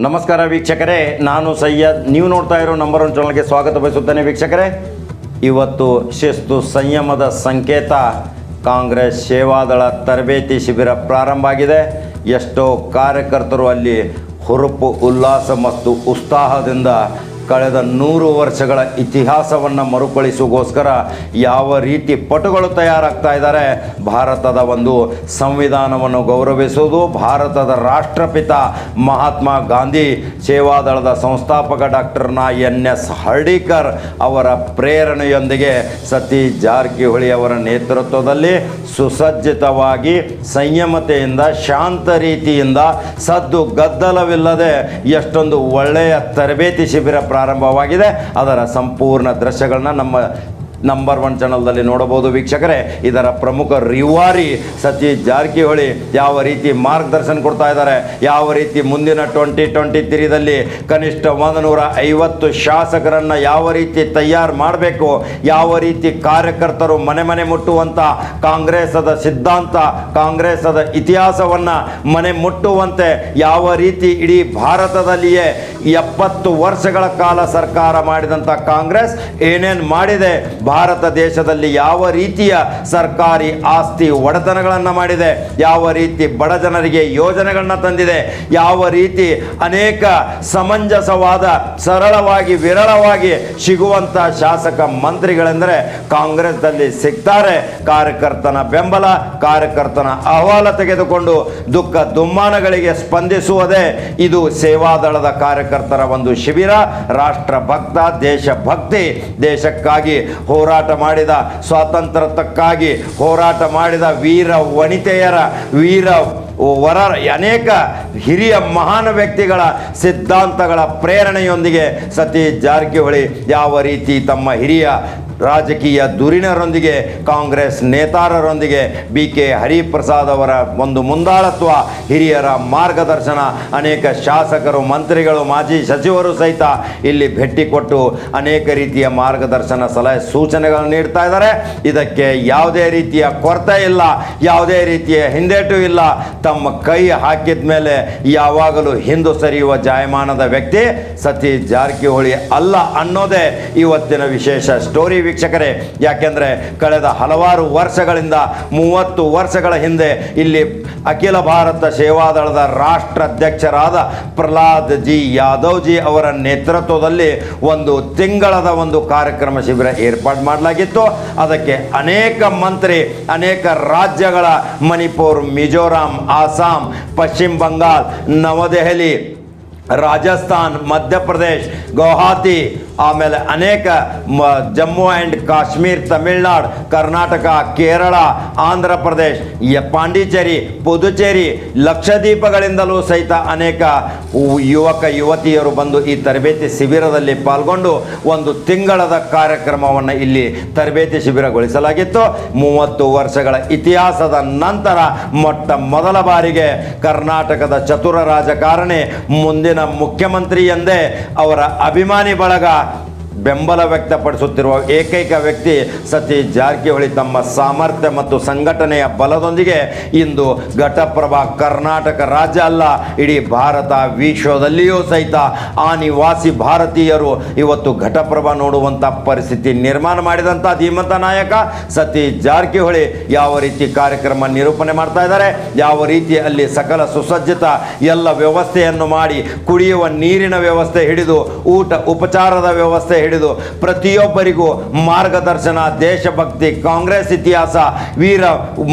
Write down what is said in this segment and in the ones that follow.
ನಮಸ್ಕಾರ ವೀಕ್ಷಕರೇ, ನಾನು ಸಯ್ಯದ್. ನೀವು ನೋಡ್ತಾ ಇರೋ ನಂಬರ್ 1 ಚಾನಲ್ಗೆ ಸ್ವಾಗತ ಬಯಸುತ್ತೇನೆ. ವೀಕ್ಷಕರೇ, ಇವತ್ತು ಶಿಸ್ತು ಸಂಯಮದ ಸಂಕೇತ ಕಾಂಗ್ರೆಸ್ ಸೇವಾದಳ ತರಬೇತಿ ಶಿಬಿರ ಪ್ರಾರಂಭ ಆಗಿದೆ. ಎಷ್ಟೋ ಕಾರ್ಯಕರ್ತರು ಅಲ್ಲಿ ಹುರುಪು, ಉಲ್ಲಾಸ ಮತ್ತು ಉತ್ಸಾಹದಿಂದ ಕಳೆದ 100 ವರ್ಷಗಳ ಇತಿಹಾಸವನ್ನು ಮರುಕಳಿಸುಗೋಸ್ಕರ ಯಾವ ರೀತಿ ಪಟುಗಳು ತಯಾರಾಗ್ತಾ ಇದ್ದಾರೆ, ಭಾರತದ ಒಂದು ಸಂವಿಧಾನವನ್ನು ಗೌರವಿಸುವುದು, ಭಾರತದ ರಾಷ್ಟ್ರಪಿತ ಮಹಾತ್ಮ ಗಾಂಧಿ, ಸೇವಾದಳದ ಸಂಸ್ಥಾಪಕ ಡಾಕ್ಟರ್ NS ಹರ್ಡೀಕರ್ ಅವರ ಪ್ರೇರಣೆಯೊಂದಿಗೆ ಸತೀಶ್ ಜಾರಕಿಹೊಳಿ ಅವರ ನೇತೃತ್ವದಲ್ಲಿ ಸುಸಜ್ಜಿತವಾಗಿ ಸಂಯಮತೆಯಿಂದ ಶಾಂತ ರೀತಿಯಿಂದ ಸದ್ದು ಗದ್ದಲವಿಲ್ಲದೆ ಎಷ್ಟೊಂದು ಒಳ್ಳೆಯ ತರಬೇತಿ ಶಿಬಿರ ಪ್ರಾರಂಭವಾಗಿದೆ. ಅದರ ಸಂಪೂರ್ಣ ದೃಶ್ಯಗಳನ್ನ ನಮ್ಮ ನಂಬರ್ 1 ಚಾನಲ್ದಲ್ಲಿ ನೋಡಬಹುದು. ವೀಕ್ಷಕರೇ, ಇದರ ಪ್ರಮುಖ ರೂವಾರಿ ಸತೀಶ್ ಜಾರಕಿಹೊಳಿ ಯಾವ ರೀತಿ ಮಾರ್ಗದರ್ಶನ ಕೊಡ್ತಾ ಇದ್ದಾರೆ, ಯಾವ ರೀತಿ ಮುಂದಿನ 2023ದಲ್ಲಿ ಕನಿಷ್ಠ 150 ಶಾಸಕರನ್ನು ಯಾವ ರೀತಿ ತಯಾರು ಮಾಡಬೇಕು, ಯಾವ ರೀತಿ ಕಾರ್ಯಕರ್ತರು ಮನೆ ಮನೆ ಮುಟ್ಟುವಂಥ ಕಾಂಗ್ರೆಸ್ಸದ ಸಿದ್ಧಾಂತ, ಕಾಂಗ್ರೆಸ್ಸದ ಇತಿಹಾಸವನ್ನು ಮನೆ ಮುಟ್ಟುವಂತೆ ಯಾವ ರೀತಿ ಇಡೀ ಭಾರತದಲ್ಲಿಯೇ 70 ವರ್ಷಗಳ ಕಾಲ ಸರ್ಕಾರ ಮಾಡಿದಂಥ ಕಾಂಗ್ರೆಸ್ ಏನೇನು ಮಾಡಿದೆ, ಭಾರತ ದೇಶದಲ್ಲಿ ಯಾವ ರೀತಿಯ ಸರ್ಕಾರಿ ಆಸ್ತಿ ಒಡೆತನಗಳನ್ನು ಮಾಡಿದೆ, ಯಾವ ರೀತಿ ಬಡ ಜನರಿಗೆ ಯೋಜನೆಗಳನ್ನ ತಂದಿದೆ, ಯಾವ ರೀತಿ ಅನೇಕ ಸಮಂಜಸವಾದ ಸರಳವಾಗಿ ವಿರಳವಾಗಿ ಸಿಗುವಂಥ ಶಾಸಕ ಮಂತ್ರಿಗಳೆಂದರೆ ಕಾಂಗ್ರೆಸ್ನಲ್ಲಿ ಸಿಗ್ತಾರೆ. ಕಾರ್ಯಕರ್ತನ ಬೆಂಬಲ, ಕಾರ್ಯಕರ್ತನ ಅಹವಾಲು ತೆಗೆದುಕೊಂಡು ದುಃಖ ದುಮ್ಮಾನಗಳಿಗೆ ಸ್ಪಂದಿಸುವುದೇ ಇದು ಸೇವಾದಳದ ಕಾರ್ಯಕರ್ತರ ಒಂದು ಶಿಬಿರ. ರಾಷ್ಟ್ರಭಕ್ತ, ದೇಶಭಕ್ತಿ, ದೇಶಕ್ಕಾಗಿ ಹೋರಾಟ ಮಾಡಿದ, ಸ್ವಾತಂತ್ರ್ಯಕ್ಕಾಗಿ ಹೋರಾಟ ಮಾಡಿದ ವೀರ ವನಿತೆಯರ, ವೀರ ವರರ, ಅನೇಕ ಹಿರಿಯ ಮಹಾನ್ ವ್ಯಕ್ತಿಗಳ ಸಿದ್ಧಾಂತಗಳ ಪ್ರೇರಣೆಯೊಂದಿಗೆ ಸತೀಶ್ ಜಾರಕಿಹೊಳಿ ಯಾವ ರೀತಿ ತಮ್ಮ ಹಿರಿಯ ರಾಜಕೀಯ ಧುರೀಣರೊಂದಿಗೆ, ಕಾಂಗ್ರೆಸ್ ನೇತಾರರೊಂದಿಗೆ, BK ಹರಿಪ್ರಸಾದ್ ಅವರ ಒಂದು ಮುಂದಾಳತ್ವ, ಹಿರಿಯರ ಮಾರ್ಗದರ್ಶನ, ಅನೇಕ ಶಾಸಕರು, ಮಂತ್ರಿಗಳು, ಮಾಜಿ ಸಚಿವರು ಸಹಿತ ಇಲ್ಲಿ ಭೇಟಿ ಕೊಟ್ಟು ಅನೇಕ ರೀತಿಯ ಮಾರ್ಗದರ್ಶನ, ಸಲಹೆ, ಸೂಚನೆಗಳನ್ನು ನೀಡ್ತಾ ಇದ್ದಾರೆ. ಇದಕ್ಕೆ ಯಾವುದೇ ರೀತಿಯ ಕೊರತೆ ಇಲ್ಲ, ಯಾವುದೇ ರೀತಿಯ ಹಿಂದೇಟು ಇಲ್ಲ. ತಮ್ಮ ಕೈ ಹಾಕಿದ ಮೇಲೆ ಯಾವಾಗಲೂ ಹಿಂದು ಸರಿಯುವ ಜಾಯಮಾನದ ವ್ಯಕ್ತಿ ಸತೀಶ್ ಜಾರಕಿಹೊಳಿ ಅಲ್ಲ ಅನ್ನೋದೇ ಇವತ್ತಿನ ವಿಶೇಷ ಸ್ಟೋರಿ. ವೀಕ್ಷಕರೇ, ಯಾಕೆಂದರೆ ಕಳೆದ ಹಲವಾರು ವರ್ಷಗಳಿಂದ 30 ವರ್ಷಗಳ ಹಿಂದೆ ಇಲ್ಲಿ ಅಖಿಲ ಭಾರತ ಸೇವಾದಳದ ರಾಷ್ಟ್ರಾಧ್ಯಕ್ಷರಾದ ಪ್ರಹ್ಲಾದ್ ಜಿ ಯಾದವ್ ಜಿ ಅವರ ನೇತೃತ್ವದಲ್ಲಿ ಒಂದು ತಿಂಗಳದ ಒಂದು ಕಾರ್ಯಕ್ರಮ ಶಿಬಿರ ಏರ್ಪಾಡು ಮಾಡಲಾಗಿತ್ತು. ಅದಕ್ಕೆ ಅನೇಕ ಮಂತ್ರಿ, ಅನೇಕ ರಾಜ್ಯಗಳ ಮಣಿಪುರ್, ಮಿಜೋರಾಂ, ಆಸಾಂ, ಪಶ್ಚಿಮ ಬಂಗಾಳ, ನವದೆಹಲಿ, ರಾಜಸ್ಥಾನ್, ಮಧ್ಯಪ್ರದೇಶ್, ಗುವಾಹಟಿ, ಆಮೇಲೆ ಅನೇಕ ಜಮ್ಮು ಆ್ಯಂಡ್ ಕಾಶ್ಮೀರ್, ತಮಿಳುನಾಡು, ಕರ್ನಾಟಕ, ಕೇರಳ, ಆಂಧ್ರ ಪ್ರದೇಶ್, ಪಾಂಡಿಚೇರಿ, ಪುದುಚೇರಿ, ಲಕ್ಷದ್ವೀಪಗಳಿಂದಲೂ ಸಹಿತ ಅನೇಕ ಯುವಕ ಯುವತಿಯರು ಬಂದು ಈ ತರಬೇತಿ ಶಿಬಿರದಲ್ಲಿ ಪಾಲ್ಗೊಂಡು ಒಂದು ತಿಂಗಳದ ಕಾರ್ಯಕ್ರಮವನ್ನು ಇಲ್ಲಿ ತರಬೇತಿ ಶಿಬಿರಗೊಳಿಸಲಾಗಿತ್ತು. 30 ವರ್ಷಗಳ ಇತಿಹಾಸದ ನಂತರ ಮೊಟ್ಟ ಮೊದಲ ಬಾರಿಗೆ ಕರ್ನಾಟಕದ ಚತುರ ರಾಜಕಾರಣಿ, ಮುಂದಿನ ಮುಖ್ಯಮಂತ್ರಿ ಎಂದೇ ಅವರ ಅಭಿಮಾನಿ ಬಳಗ ಬೆಂಬಲ ವ್ಯಕ್ತಪಡಿಸುತ್ತಿರುವ ಏಕೈಕ ವ್ಯಕ್ತಿ ಸತೀಶ್ ಜಾರಕಿಹೊಳಿ ತಮ್ಮ ಸಾಮರ್ಥ್ಯ ಮತ್ತು ಸಂಘಟನೆಯ ಬಲದೊಂದಿಗೆ ಇಂದು ಘಟಪ್ರಭಾ ಕರ್ನಾಟಕ ರಾಜ್ಯ ಅಲ್ಲ, ಇಡೀ ಭಾರತ, ವಿಶ್ವದಲ್ಲಿಯೂ ಸಹಿತ ಆ ನಿವಾಸಿ ಭಾರತೀಯರು ಇವತ್ತು ಘಟಪ್ರಭಾ ನೋಡುವಂಥ ಪರಿಸ್ಥಿತಿ ನಿರ್ಮಾಣ ಮಾಡಿದಂಥ ಧೀಮಂತ ನಾಯಕ ಸತೀಶ್ ಜಾರಕಿಹೊಳಿ ಯಾವ ರೀತಿ ಕಾರ್ಯಕ್ರಮ ನಿರೂಪಣೆ ಮಾಡ್ತಾ ಇದ್ದಾರೆ, ಯಾವ ರೀತಿ ಅಲ್ಲಿ ಸಕಲ ಸುಸಜ್ಜಿತ ಎಲ್ಲ ವ್ಯವಸ್ಥೆಯನ್ನು ಮಾಡಿ, ಕುಡಿಯುವ ನೀರಿನ ವ್ಯವಸ್ಥೆ ಹಿಡಿದು ಊಟ ಉಪಚಾರದ ವ್ಯವಸ್ಥೆ ಹಿಡಿದು ಪ್ರತಿಯೊಬ್ಬರಿಗೂ ಮಾರ್ಗದರ್ಶನ, ದೇಶಭಕ್ತಿ, ಕಾಂಗ್ರೆಸ್ ಇತಿಹಾಸ, ವೀರ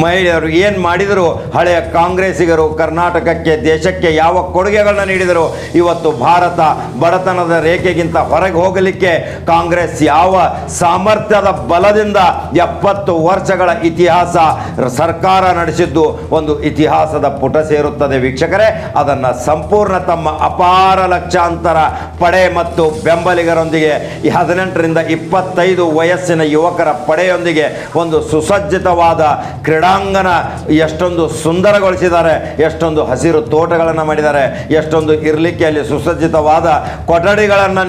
ಮಹಿಳೆಯರು ಏನು ಮಾಡಿದರು, ಹಳೆಯ ಕಾಂಗ್ರೆಸ್ಸಿಗರು ಕರ್ನಾಟಕಕ್ಕೆ, ದೇಶಕ್ಕೆ ಯಾವ ಕೊಡುಗೆಗಳನ್ನ ನೀಡಿದರು, ಇವತ್ತು ಭಾರತ ಬಡತನದ ರೇಖೆಗಿಂತ ಹೊರಗೆ ಹೋಗಲಿಕ್ಕೆ ಕಾಂಗ್ರೆಸ್ ಯಾವ ಸಾಮರ್ಥ್ಯದ ಬಲದಿಂದ 70 ವರ್ಷಗಳ ಇತಿಹಾಸ ಸರ್ಕಾರ ನಡೆಸಿದ್ದು ಒಂದು ಇತಿಹಾಸದ ಪುಟ ಸೇರುತ್ತದೆ. ವೀಕ್ಷಕರೇ, ಅದನ್ನು ಸಂಪೂರ್ಣ ತಮ್ಮ ಅಪಾರ ಲಕ್ಷಾಂತರ ಪಡೆ ಮತ್ತು ಬೆಂಬಲಿಗರೊಂದಿಗೆ 18ರಿಂದ 25 ವಯಸ್ಸಿನ ಯುವಕರ ಪಡೆಯೊಂದಿಗೆ ಒಂದು ಸುಸಜ್ಜಿತವಾದ ಕ್ರೀಡಾಂಗಣ ಎಷ್ಟೊಂದು ಸುಂದರಗೊಳಿಸಿದ್ದಾರೆ, ಎಷ್ಟೊಂದು ಹಸಿರು ತೋಟಗಳನ್ನು ಮಾಡಿದ್ದಾರೆ, ಎಷ್ಟೊಂದು ಇರಲಿಕ್ಕೆ ಅಲ್ಲಿ ಸುಸಜ್ಜಿತವಾದ ಕೊಠಡಿಗಳನ್ನು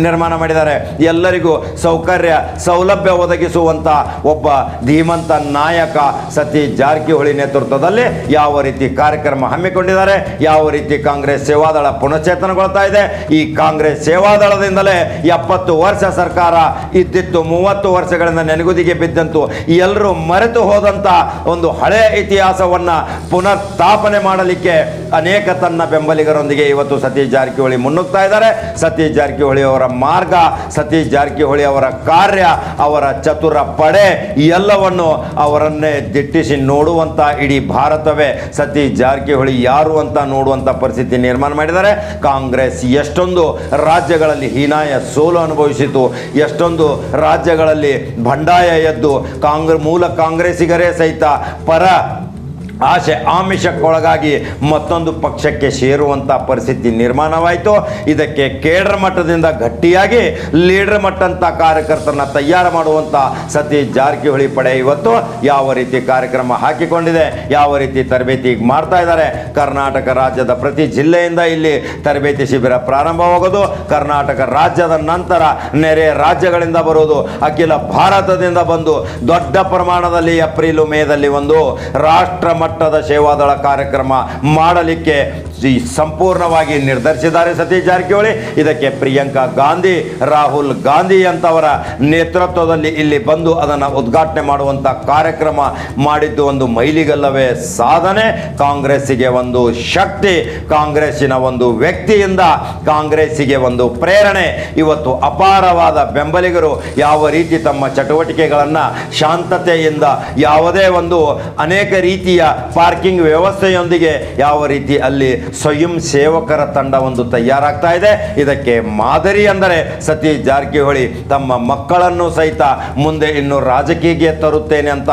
ನಿರ್ಮಾಣ ಮಾಡಿದ್ದಾರೆ. ಎಲ್ಲರಿಗೂ ಸೌಕರ್ಯ ಸೌಲಭ್ಯ ಒದಗಿಸುವಂಥ ಒಬ್ಬ ಧೀಮಂತ ನಾಯಕ ಸತೀಶ್ ಜಾರಕಿಹೊಳಿ ನೇತೃತ್ವದಲ್ಲಿ ಯಾವ ರೀತಿ ಕಾರ್ಯಕ್ರಮ ಹಮ್ಮಿಕೊಂಡಿದ್ದಾರೆ, ಯಾವ ರೀತಿ ಕಾಂಗ್ರೆಸ್ ಸೇವಾದಳ ಪುನಶ್ಚೇತನಗೊಳ್ತಾ ಇದೆ. ಈ ಕಾಂಗ್ರೆಸ್ ಸೇವಾದಳದಿಂದಲೇ 70 ವರ್ಷ ಸರ್ಕಾರ ಇದ್ದಿತ್ತು, 30 ವರ್ಷಗಳಿಂದ ನೆನೆಗುದಿಗೆ ಬಿದ್ದಂತು ಎಲ್ಲರೂ ಮರೆತು ಹೋದಂಥ ಒಂದು ಹಳೆಯ ಇತಿಹಾಸವನ್ನು ಪುನರ್ಸ್ಥಾಪನೆ ಮಾಡಲಿಕ್ಕೆ ಅನೇಕ ತನ್ನ ಬೆಂಬಲಿಗರೊಂದಿಗೆ ಇವತ್ತು ಸತೀಶ್ ಜಾರಕಿಹೊಳಿ ಮುನ್ನುಗ್ತಾ ಇದ್ದಾರೆ. ಸತೀಶ್ ಜಾರಕಿಹೊಳಿ ಅವರ ಮಾರ್ಗ, ಸತೀಶ್ ಜಾರಕಿಹೊಳಿ ಅವರ ಕಾರ್ಯ, ಅವರ ಚತುರ ಪಡೆ ಎಲ್ಲವನ್ನು ಅವರನ್ನೇ ದಿಟ್ಟಿಸಿ ನೋಡುವಂಥ ಇಡೀ ಭಾರತವೇ ಸತೀಶ್ ಜಾರಕಿಹೊಳಿ ಯಾರು ಅಂತ ನೋಡುವಂಥ ಪರಿಸ್ಥಿತಿ ನಿರ್ಮಾಣ ಮಾಡಿದ್ದಾರೆ. ಕಾಂಗ್ರೆಸ್ ಎಷ್ಟೊಂದು ರಾಜ್ಯಗಳಲ್ಲಿ ಹೀನಾಯ ಸೋಲು ಅನುಭವಿಸಿತು, ಎಷ್ಟೊಂದು ರಾಜ್ಯಗಳಲ್ಲಿ ಬಂಡಾಯ ಎದ್ದು ಮೂಲ ಕಾಂಗ್ರೆಸ್ಸಿಗರೇ ಸಹಿತ ಪರ ಆಶೆ ಆಮಿಷಕ್ಕೊಳಗಾಗಿ ಮತ್ತೊಂದು ಪಕ್ಷಕ್ಕೆ ಸೇರುವಂಥ ಪರಿಸ್ಥಿತಿ ನಿರ್ಮಾಣವಾಯಿತು. ಇದಕ್ಕೆ ಕೇಡರ್ ಮಟ್ಟದಿಂದ ಗಟ್ಟಿಯಾಗಿ ಲೀಡರ್ ಮಟ್ಟಂಥ ಕಾರ್ಯಕರ್ತರನ್ನ ತಯಾರು ಮಾಡುವಂಥ ಸತೀಶ್ ಜಾರಕಿಹೊಳಿ ಪಡೆ ಇವತ್ತು ಯಾವ ರೀತಿ ಕಾರ್ಯಕ್ರಮ ಹಾಕಿಕೊಂಡಿದೆ, ಯಾವ ರೀತಿ ತರಬೇತಿ ಮಾಡ್ತಾ ಇದ್ದಾರೆ. ಕರ್ನಾಟಕ ರಾಜ್ಯದ ಪ್ರತಿ ಜಿಲ್ಲೆಯಿಂದ ಇಲ್ಲಿ ತರಬೇತಿ ಶಿಬಿರ ಪ್ರಾರಂಭವಾಗೋದು, ಕರ್ನಾಟಕ ರಾಜ್ಯದ ನಂತರ ನೆರೆ ರಾಜ್ಯಗಳಿಂದ ಬರುವುದು, ಅಖಿಲ ಭಾರತದಿಂದ ಬಂದು ದೊಡ್ಡ ಪ್ರಮಾಣದಲ್ಲಿ ಏಪ್ರಿಲ್ ಮೇದಲ್ಲಿ ಒಂದು ರಾಷ್ಟ್ರ ಮಟ್ಟದ ಸೇವಾದಳ ಕಾರ್ಯಕ್ರಮ ಮಾಡಲಿಕ್ಕೆ ಸಂಪೂರ್ಣವಾಗಿ ನಿರ್ಧರಿಸಿದ್ದಾರೆ ಸತೀಶ್ ಜಾರಕಿಹೊಳಿ. ಇದಕ್ಕೆ ಪ್ರಿಯಾಂಕಾ ಗಾಂಧಿ, ರಾಹುಲ್ ಗಾಂಧಿ ಅಂತವರ ನೇತೃತ್ವದಲ್ಲಿ ಇಲ್ಲಿ ಬಂದು ಅದನ್ನು ಉದ್ಘಾಟನೆ ಮಾಡುವಂಥ ಕಾರ್ಯಕ್ರಮ ಮಾಡಿದ್ದು ಒಂದು ಮೈಲಿಗಲ್ಲವೇ ಸಾಧನೆ. ಕಾಂಗ್ರೆಸ್ಸಿಗೆ ಒಂದು ಶಕ್ತಿ, ಕಾಂಗ್ರೆಸ್ಸಿನ ಒಂದು ವ್ಯಕ್ತಿಯಿಂದ ಕಾಂಗ್ರೆಸ್ಸಿಗೆ ಒಂದು ಪ್ರೇರಣೆ. ಇವತ್ತು ಅಪಾರವಾದ ಬೆಂಬಲಿಗರು ಯಾವ ರೀತಿ ತಮ್ಮ ಚಟುವಟಿಕೆಗಳನ್ನು ಶಾಂತತೆಯಿಂದ ಯಾವುದೇ ಒಂದು ಅನೇಕ ರೀತಿಯ ಪಾರ್ಕಿಂಗ್ ವ್ಯವಸ್ಥೆಯೊಂದಿಗೆ ಯಾವ ರೀತಿ ಅಲ್ಲಿ ಸ್ವಯಂ ಸೇವಕರ ತಂಡ ಒಂದು ತಯಾರಾಗ್ತಾ ಇದೆ. ಇದಕ್ಕೆ ಮಾದರಿ ಅಂದರೆ ಸತೀಶ್ ಜಾರಕಿಹೊಳಿ ತಮ್ಮ ಮಕ್ಕಳನ್ನು ಸಹಿತ ಮುಂದೆ ಇನ್ನು ರಾಜಕೀಯಕ್ಕೆ ತರುತ್ತೇನೆ ಅಂತ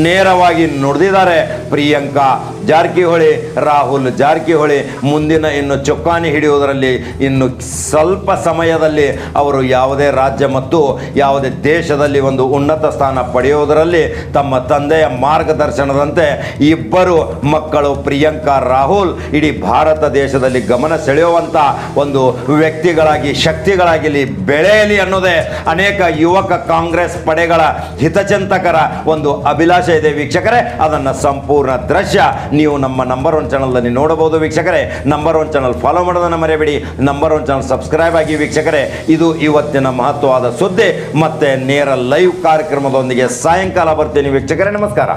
ನೇರವಾಗಿ ನುಡಿದಿದ್ದಾರೆ. ಪ್ರಿಯಾಂಕಾ ಜಾರಕಿಹೊಳಿ, ರಾಹುಲ್ ಜಾರಕಿಹೊಳಿ ಮುಂದಿನ ಇನ್ನು ಚುಕ್ಕಾಣಿ ಹಿಡಿಯುವುದರಲ್ಲಿ ಇನ್ನು ಸ್ವಲ್ಪ ಸಮಯದಲ್ಲಿ ಅವರು ಯಾವುದೇ ರಾಜ್ಯ ಮತ್ತು ಯಾವುದೇ ದೇಶದಲ್ಲಿ ಒಂದು ಉನ್ನತ ಸ್ಥಾನ ಪಡೆಯುವುದರಲ್ಲಿ ತಮ್ಮ ತಂದೆಯ ಮಾರ್ಗದರ್ಶನದಂತೆ ಇಬ್ಬರು ಮಕ್ಕಳು ಪ್ರಿಯಾಂಕಾ, ರಾಹುಲ್ ಇಡೀ ಭಾರತ ದೇಶದಲ್ಲಿ ಗಮನ ಸೆಳೆಯುವಂಥ ಒಂದು ವ್ಯಕ್ತಿಗಳಾಗಿ ಶಕ್ತಿಗಳಾಗಿ ಇಲ್ಲಿ ಬೆಳೆಯಲಿ ಅನ್ನೋದೇ ಅನೇಕ ಯುವಕ ಕಾಂಗ್ರೆಸ್ ಪಡೆಗಳ ಹಿತಚಿಂತಕರ ಒಂದು ಅಭಿಲಾಷೆ ಇದೆ ವೀಕ್ಷಕರೇ. ಅದನ್ನು ಸಂಪೂರ್ಣ ದೃಶ್ಯ ನೀವು ನಮ್ಮ ನಂಬರ್ 1 ಚಾನಲ್ನಲ್ಲಿ ನೋಡಬಹುದು ವೀಕ್ಷಕರೇ. ನಂಬರ್ 1 ಚಾನಲ್ ಫಾಲೋ ಮಾಡೋದನ್ನು ಮರೆಯಬೇಡಿ, ನಂಬರ್ 1 ಚಾನಲ್ ಸಬ್ಸ್ಕ್ರೈಬ್ ಆಗಿ ವೀಕ್ಷಕರೇ. ಇದು ಇವತ್ತಿನ ಮಹತ್ವವಾದ ಸುದ್ದಿ. ಮತ್ತೆ ನೇರ ಲೈವ್ ಕಾರ್ಯಕ್ರಮದೊಂದಿಗೆ ಸಾಯಂಕಾಲ ಬರ್ತೀನಿ ವೀಕ್ಷಕರೇ. ನಮಸ್ಕಾರ.